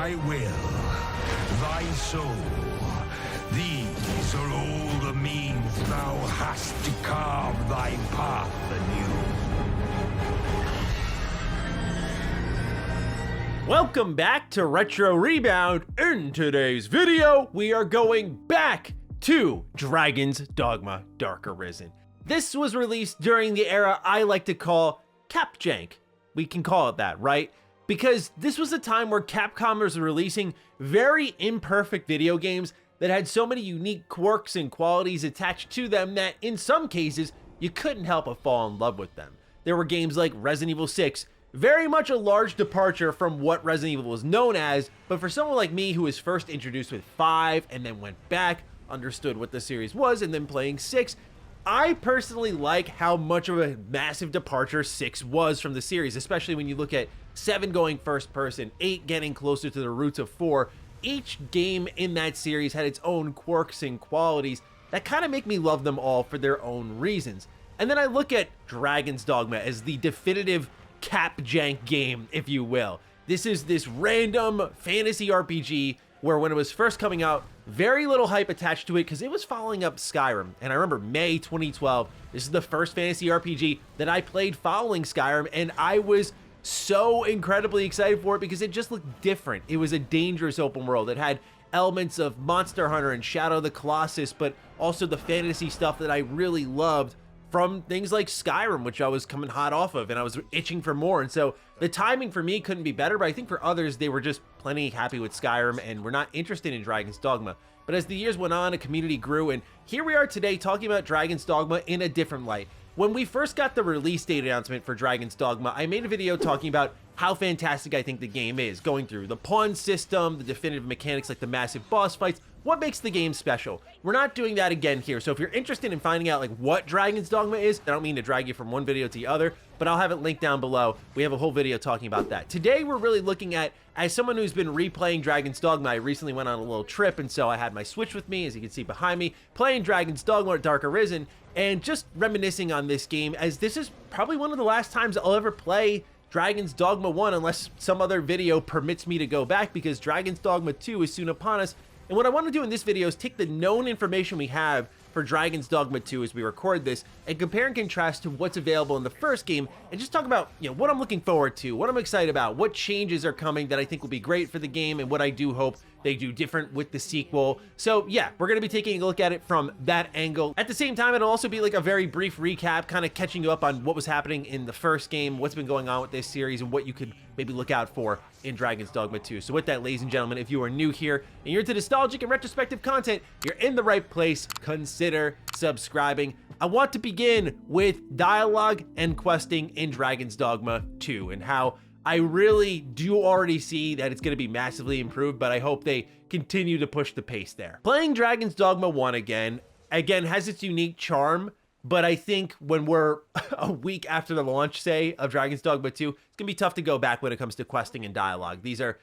thy will, thy soul. These are all the means thou hast to carve thy path anew. Welcome back to Retro Rebound. In today's video, we are going back to Dragon's Dogma Dark Arisen. This was released during the era I like to call Cap Jank. We can call it that, right? Because this was a time where Capcom was releasing very imperfect video games that had so many unique quirks and qualities attached to them that in some cases, you couldn't help but fall in love with them. There were games like Resident Evil 6, very much a large departure from what Resident Evil was known as, but for someone like me who was first introduced with 5 and then went back, understood what the series was, and then playing 6, I personally like how much of a massive departure 6 was from the series, especially when you look at 7 going first person, 8 getting closer to the roots of 4. Each game in that series had its own quirks and qualities that kind of make me love them all for their own reasons. And then I look at Dragon's Dogma as the definitive Cap Jank game, if you will. This is this random fantasy RPG where when it was first coming out, very little hype attached to it because it was following up Skyrim. And I remember May 2012, this is the first fantasy RPG that I played following Skyrim, and I was so incredibly excited for it because it just looked different. It was a dangerous open world. It had elements of Monster Hunter and Shadow of the Colossus, but also the fantasy stuff that I really loved from things like Skyrim, which I was coming hot off of, and I was itching for more. And so the timing for me couldn't be better, but I think for others, they were just plenty happy with Skyrim and were not interested in Dragon's Dogma. But as the years went on, a community grew, and here we are today talking about Dragon's Dogma in a different light. When we first got the release date announcement for Dragon's Dogma, I made a video talking about how fantastic I think the game is, going through the pawn system, the definitive mechanics like the massive boss fights, what makes the game special. We're not doing that again here, so if you're interested in finding out like what Dragon's Dogma is, I don't mean to drag you from one video to the other, but I'll have it linked down below. We have a whole video talking about that. Today, we're really looking at, as someone who's been replaying Dragon's Dogma, I recently went on a little trip, and so I had my Switch with me, as you can see behind me, playing Dragon's Dogma Dark Arisen, and just reminiscing on this game, as this is probably one of the last times I'll ever play Dragon's Dogma 1, unless some other video permits me to go back, because Dragon's Dogma 2 is soon upon us. And what I want to do in this video is take the known information we have for Dragon's Dogma 2 as we record this, and compare and contrast to what's available in the first game, and just talk about, you know, what I'm looking forward to, what I'm excited about, what changes are coming that I think will be great for the game, and what I do hope they do different with the sequel. So yeah, we're going to be taking a look at it from that angle. At the same time, it'll also be like a very brief recap, kind of catching you up on what was happening in the first game, what's been going on with this series, and what you could maybe look out for in Dragon's Dogma 2. So with that, ladies and gentlemen, if you are new here and you're into nostalgic and retrospective content, you're in the right place. Consider subscribing. I want to begin with dialogue and questing in Dragon's Dogma 2 and how I really do already see that it's going to be massively improved, but I hope they continue to push the pace there. Playing Dragon's Dogma 1 again has its unique charm, but I think when we're a week after the launch, say, of Dragon's Dogma 2, it's going to be tough to go back when it comes to questing and dialogue. These are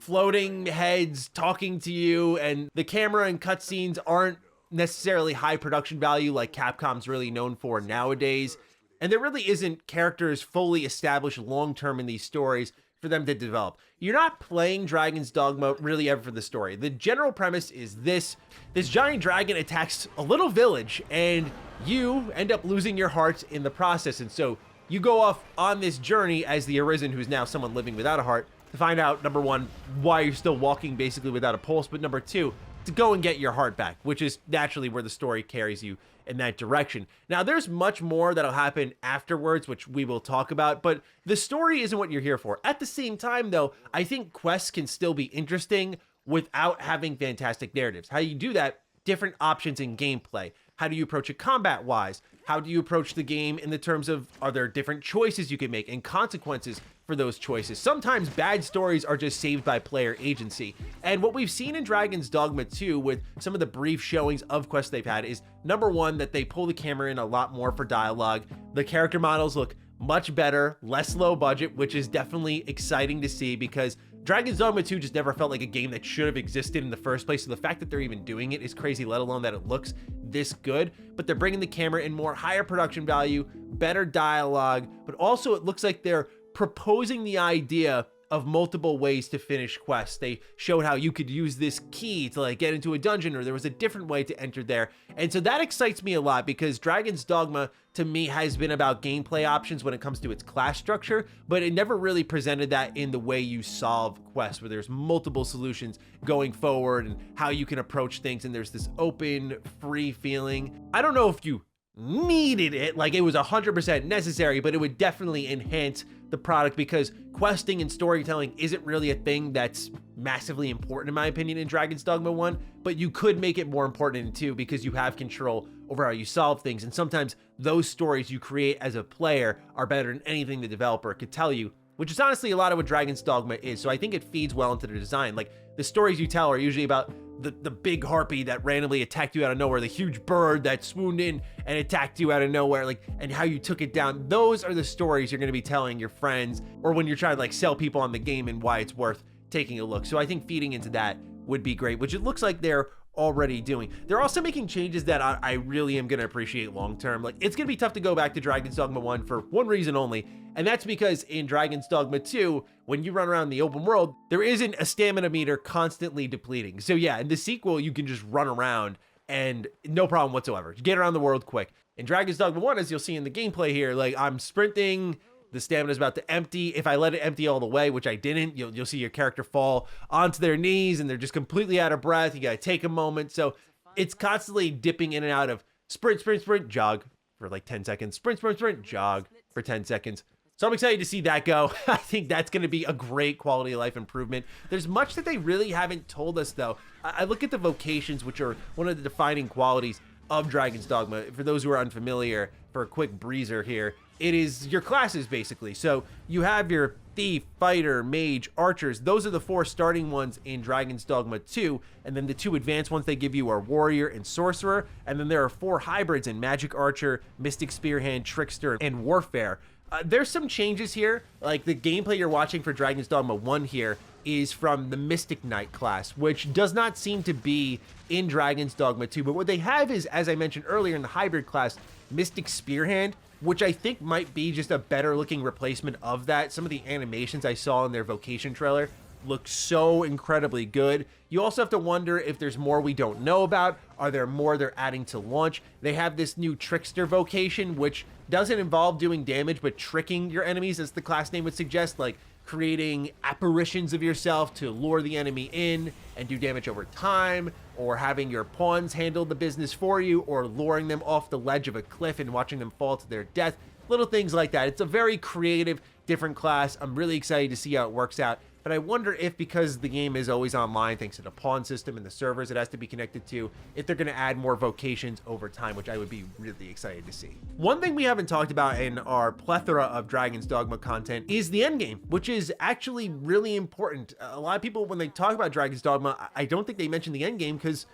floating heads talking to you, and the camera and cutscenes aren't necessarily high production value like Capcom's really known for nowadays. And there really isn't characters fully established long-term in these stories for them to develop. You're not playing Dragon's Dogma really ever for the story. The general premise is this giant dragon attacks a little village, and you end up losing your heart in the process. And so you go off on this journey as the Arisen, who's now someone living without a heart, to find out, number one, why you're still walking basically without a pulse, but number two, to go and get your heart back, which is naturally where the story carries you in that direction. Now, there's much more that'll happen afterwards, which we will talk about, but the story isn't what you're here for. At the same time, though, I think quests can still be interesting without having fantastic narratives. How you do that, different options in gameplay. How do you approach it combat-wise? How do you approach the game in the terms of, are there different choices you can make and consequences for those choices? Sometimes bad stories are just saved by player agency. And what we've seen in Dragon's Dogma 2 with some of the brief showings of quests they've had is, number one, that they pull the camera in a lot more for dialogue. The character models look much better, less low budget, which is definitely exciting to see because Dragon's Dogma 2 just never felt like a game that should have existed in the first place. So the fact that they're even doing it is crazy, let alone that it looks this good. But they're bringing the camera in more, higher production value, better dialogue, but also it looks like they're proposing the idea of multiple ways to finish quests. They showed how you could use this key to like get into a dungeon, or there was a different way to enter there. And so that excites me a lot, because Dragon's Dogma to me has been about gameplay options when it comes to its class structure, but it never really presented that in the way you solve quests, where there's multiple solutions going forward and how you can approach things, and there's this open, free feeling. I don't know if you needed it, like it was 100% necessary, but it would definitely enhance the product, because questing and storytelling isn't really a thing that's massively important in my opinion in Dragon's Dogma 1, but you could make it more important in 2 because you have control over how you solve things, and sometimes those stories you create as a player are better than anything the developer could tell you, which is honestly a lot of what Dragon's Dogma is. So I think it feeds well into the design. Like, the stories you tell are usually about the big harpy that randomly attacked you out of nowhere, the huge bird that swooned in and attacked you out of nowhere, like, and how you took it down. Those are the stories you're going to be telling your friends, or when you're trying to like sell people on the game and why it's worth taking a look. So I think feeding into that would be great, which it looks like they're already doing. They're also making changes that I really am going to appreciate long term. Like, it's going to be tough to go back to Dragon's Dogma 1 for one reason only, and that's because in Dragon's Dogma 2, when you run around the open world, there isn't a stamina meter constantly depleting. So yeah, in the sequel, you can just run around and no problem whatsoever. Get around the world quick. In Dragon's Dogma 1, as you'll see in the gameplay here, like, I'm sprinting, the stamina's about to empty. If I let it empty all the way, which I didn't, you'll see your character fall onto their knees and they're just completely out of breath. You gotta take a moment. So it's constantly dipping in and out of sprint, sprint, sprint, jog for like 10 seconds, sprint, sprint, sprint, jog for 10 seconds. So I'm excited to see that go. I think that's going to be a great quality of life improvement. There's much that they really haven't told us, though. I look at the vocations, which are one of the defining qualities of Dragon's Dogma. For those who are unfamiliar, for a quick breezer here, it is your classes, basically. So you have your thief, fighter, mage, archers. Those are the 4 starting ones in Dragon's Dogma 2. And then the 2 advanced ones they give you are warrior and sorcerer. And then there are 4 hybrids in magic archer, mystic spearhand, trickster, and warfare. There's some changes here, like the gameplay you're watching for Dragon's Dogma 1 here is from the Mystic Knight class, which does not seem to be in Dragon's Dogma 2, but what they have is, as I mentioned earlier in the hybrid class, Mystic Spearhand, which I think might be just a better looking replacement of that. Some of the animations I saw in their Vocation trailer look so incredibly good. You also have to wonder if there's more we don't know about. Are there more they're adding to launch? They have this new Trickster Vocation, which doesn't involve doing damage, but tricking your enemies, as the class name would suggest, like creating apparitions of yourself to lure the enemy in and do damage over time, or having your pawns handle the business for you, or luring them off the ledge of a cliff and watching them fall to their death. Little things like that. It's a very creative, different class. I'm really excited to see how it works out. But I wonder if, because the game is always online thanks to the pawn system and the servers it has to be connected to, if they're going to add more vocations over time, which I would be really excited to see. One thing we haven't talked about in our plethora of Dragon's Dogma content is the endgame, which is actually really important. A lot of people, when they talk about Dragon's Dogma, I don't think they mention the endgame because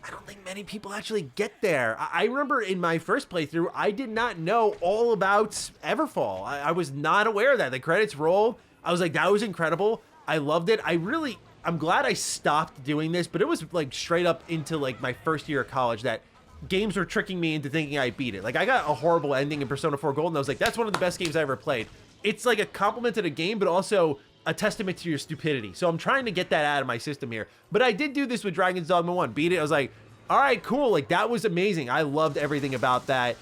I don't think many people actually get there. I remember in my first playthrough, I did not know all about Everfall. I was not aware of that. The credits rolled. I was like, that was incredible. I loved it. I'm glad I stopped doing this, but it was like straight up into like my first year of college that games were tricking me into thinking I beat it. Like, I got a horrible ending in Persona 4 Gold, and I was like, that's one of the best games I ever played. It's like a compliment to the game, but also a testament to your stupidity. So I'm trying to get that out of my system here. But I did do this with Dragon's Dogma 1. Beat it. I was like, all right, cool. Like, that was amazing. I loved everything about that.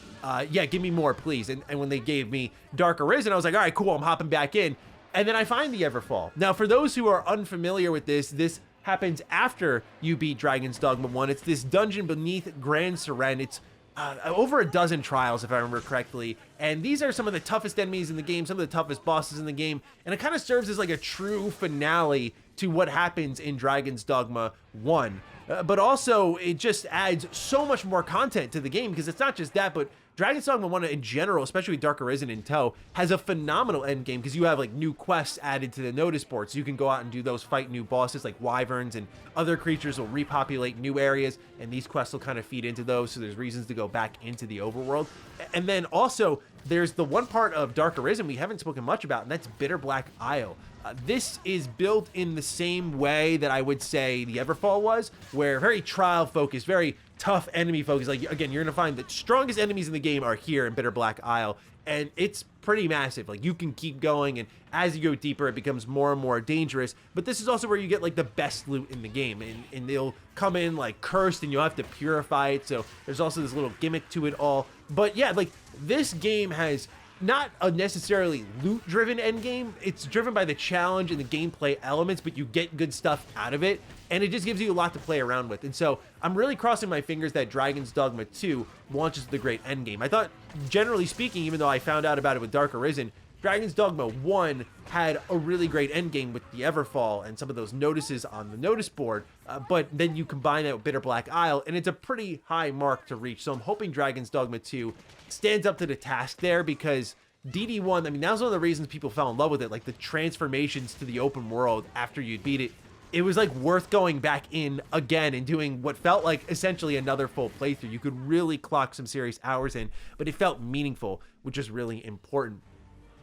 Yeah, give me more, please. And when they gave me Dark Arisen, I was like, all right, cool. I'm hopping back in. And then I find the Everfall. Now, for those who are unfamiliar with this happens after you beat Dragon's Dogma 1. It's this dungeon beneath Grand Seren. It's over a dozen trials, if I remember correctly. And these are some of the toughest enemies in the game, some of the toughest bosses in the game. And it kind of serves as like a true finale to what happens in Dragon's Dogma 1. But also, it just adds so much more content to the game, because it's not just that, but Dragon's Dogma 1 in general, especially with Dark Arisen in tow, has a phenomenal endgame because you have like new quests added to the notice board. So you can go out and do those, fight new bosses like wyverns, and other creatures will repopulate new areas, and these quests will kind of feed into those. So there's reasons to go back into the overworld. And then also, there's the one part of Dark Arisen we haven't spoken much about, and that's Bitter Black Isle. This is built in the same way that I would say the Everfall was, where very trial focused, very tough enemy focused. Like, again, you're gonna find the strongest enemies in the game are here in Bitter Black Isle, and it's pretty massive. Like, you can keep going, and as you go deeper, it becomes more and more dangerous. But this is also where you get like the best loot in the game, and they'll come in like cursed, and you'll have to purify it. So there's also this little gimmick to it all. But yeah, like, this game has not a necessarily loot-driven endgame. It's driven by the challenge and the gameplay elements, but you get good stuff out of it, and it just gives you a lot to play around with. And so I'm really crossing my fingers that Dragon's Dogma 2 launches the great endgame. I thought, generally speaking, even though I found out about it with Dark Arisen, Dragon's Dogma 1 had a really great endgame with the Everfall and some of those notices on the notice board, but then you combine that with Bitter Black Isle, and it's a pretty high mark to reach. So I'm hoping Dragon's Dogma 2 stands up to the task there, because DD1, I mean, that was one of the reasons people fell in love with it, like the transformations to the open world after you'd beat it. It was like worth going back in again and doing what felt like essentially another full playthrough. You could really clock some serious hours in, but it felt meaningful, which is really important.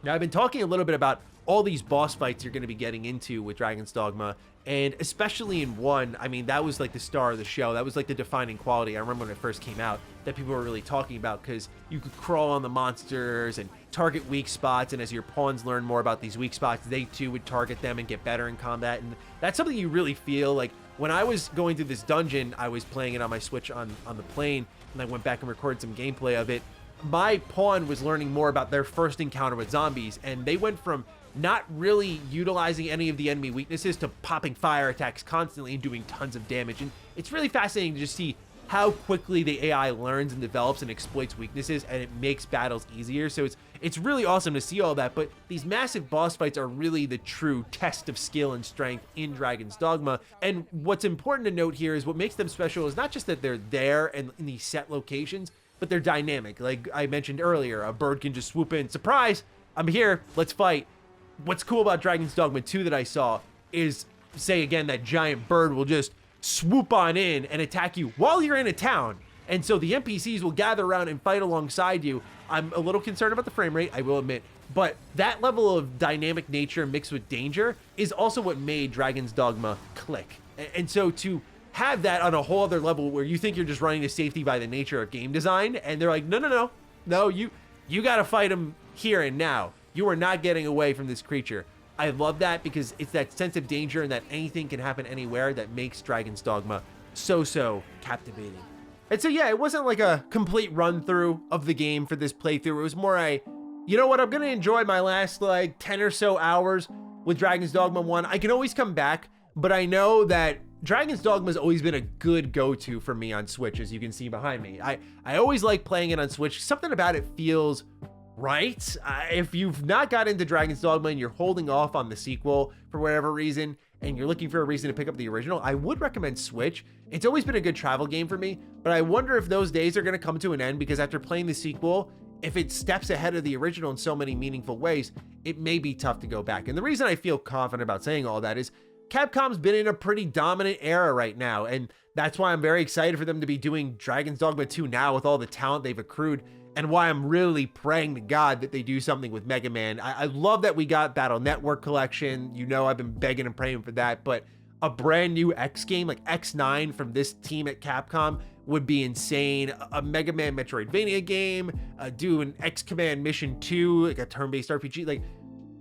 Now, I've been talking a little bit about all these boss fights you're going to be getting into with Dragon's Dogma, and especially in 1, I mean, that was like the star of the show. That was like the defining quality. I remember when it first came out that people were really talking about, because you could crawl on the monsters and target weak spots, and as your pawns learn more about these weak spots, they too would target them and get better in combat, and that's something you really feel. Like, when I was going through this dungeon, I was playing it on my Switch on the plane, and I went back and recorded some gameplay of it. My pawn was learning more about their first encounter with zombies, and they went from not really utilizing any of the enemy weaknesses to popping fire attacks constantly and doing tons of damage. And it's really fascinating to just see how quickly the AI learns and develops and exploits weaknesses, and it makes battles easier. So it's really awesome to see all that. But these massive boss fights are really the true test of skill and strength in Dragon's Dogma. And what's important to note here is what makes them special is not just that they're there and in these set locations, but they're dynamic. Like I mentioned earlier, a bird can just swoop in, surprise, I'm here, let's fight. What's cool about Dragon's Dogma 2 that I saw is, say again, that giant bird will just swoop on in and attack you while you're in a town. And so the NPCs will gather around and fight alongside you. I'm a little concerned about the frame rate, I will admit, but that level of dynamic nature mixed with danger is also what made Dragon's Dogma click. And so to have that on a whole other level where you think you're just running to safety by the nature of game design, and they're like, no, you got to fight him here and now. You are not getting away from this creature. I love that, because it's that sense of danger and that anything can happen anywhere that makes Dragon's Dogma so captivating. And so yeah, it wasn't like a complete run through of the game for this playthrough. It was more you know what, I'm gonna enjoy my last like 10 or so hours with Dragon's Dogma 1. I can always come back, but I know that Dragon's Dogma has always been a good go-to for me on Switch, as you can see behind me. I always like playing it on Switch. Something about it feels right. If you've not got into Dragon's Dogma and you're holding off on the sequel for whatever reason, and you're looking for a reason to pick up the original, I would recommend Switch. It's always been a good travel game for me, but I wonder if those days are going to come to an end, because after playing the sequel, if it steps ahead of the original in so many meaningful ways, it may be tough to go back. And the reason I feel confident about saying all that is Capcom's been in a pretty dominant era right now, and that's why I'm very excited for them to be doing Dragon's Dogma 2 now with all the talent they've accrued, and why I'm really praying to God that they do something with Mega Man. I love that we got Battle Network Collection. You know, I've been begging and praying for that, but a brand new X game like X9 from this team at Capcom would be insane. A Mega Man Metroidvania game, do an X Command Mission 2, like a turn-based RPG. Like,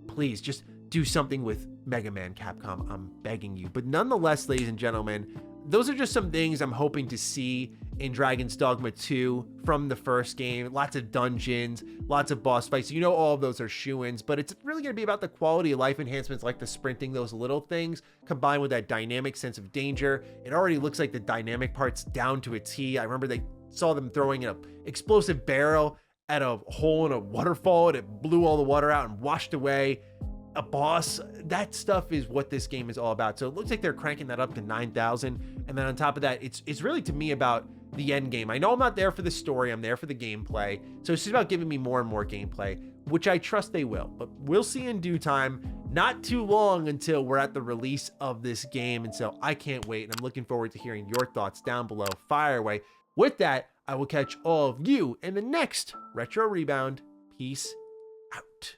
please just do something with Mega Man, Capcom. I'm begging you. But nonetheless, ladies and gentlemen, those are just some things I'm hoping to see in Dragon's Dogma 2 from the first game. Lots of dungeons, lots of boss fights. You know, all of those are shoo-ins, but it's really going to be about the quality of life enhancements like the sprinting, those little things, combined with that dynamic sense of danger. It already looks like the dynamic part's down to a T. I remember they saw them throwing an explosive barrel at a hole in a waterfall, and it blew all the water out and washed away a boss. That stuff is what this game is all about. So it looks like they're cranking that up to 9,000. And then on top of that, it's really to me about the end game. I know I'm not there for the story, I'm there for the gameplay. So it's just about giving me more and more gameplay, which I trust they will. But we'll see in due time. Not too long until we're at the release of this game. And so I can't wait. And I'm looking forward to hearing your thoughts down below. Fire away. With that, I will catch all of you in the next Retro Rebound. Peace out.